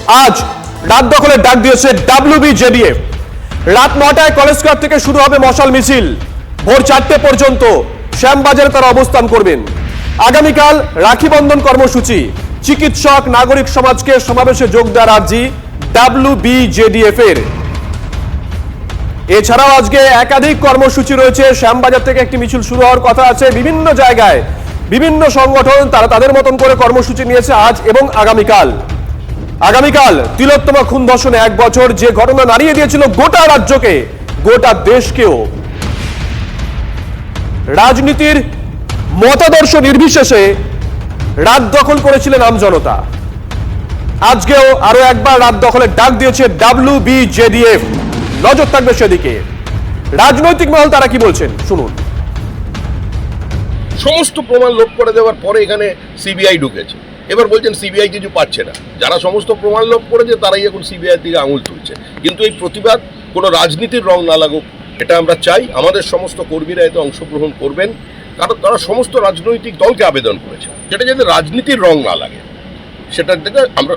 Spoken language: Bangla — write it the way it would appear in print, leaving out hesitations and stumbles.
আজ রাত দখলের ডাক দিয়েছে WBJDF। রাত 9টায় কলেজ স্কয়ার থেকে শুরু হবে মশাল মিছিল। ভোর 4টে পর্যন্ত শ্যামবাজারে তারা অবস্থান করবেন। আগামীকাল রাখি বন্ধন কর্মসূচি, চিকিৎসক নাগরিক সমাজকে সমাবেশে যোগ দেওয়ার আর্জি WBJDF এর। এছাড়াও আজকে একাধিক কর্মসূচি রয়েছে। শ্যামবাজার থেকে একটি মিছিল শুরু হওয়ার কথা আছে। বিভিন্ন জায়গায় বিভিন্ন সংগঠন তারা তাদের মতন করে কর্মসূচি নিয়েছে আজ এবং আগামীকাল তিলোত্তমা খুন ধর্ষণে 1 বছর, যে ঘটনা নাড়িয়ে দিয়েছিল গোটা রাজ্যকে, গোটা দেশকেও। রাজনীতির মতাদর্শ নির্বিশেষে রাত দখল করেছিলেন আমজনতা। আজকেও আরো একবার রাত দখলের ডাক দিয়েছে WBJDF। নজর থাকবে সেদিকে। রাজনৈতিক মহল তারা কি বলছেন শুনুন। সমস্ত প্রমাণ লোপ করে দেওয়ার পরে এখানে সিবিআই ঢুকেছে। এবার বলছেন সিবিআই কিছু পাচ্ছে না। যারা সমস্ত প্রমাণ লোপ করেছে তারাই এখন সিবিআই দিকে আঙুল তুলছে। কিন্তু এই প্রতিবাদ কোনো রাজনীতির রং না লাগুক, এটা আমরা চাই। আমাদের সমস্ত কর্মীরা এতে অংশগ্রহণ করবেন, কারণ তারা সমস্ত রাজনৈতিক দলকে আবেদন করেছে সেটা যাতে রাজনীতির রং না লাগে, সেটার দিকে আমরা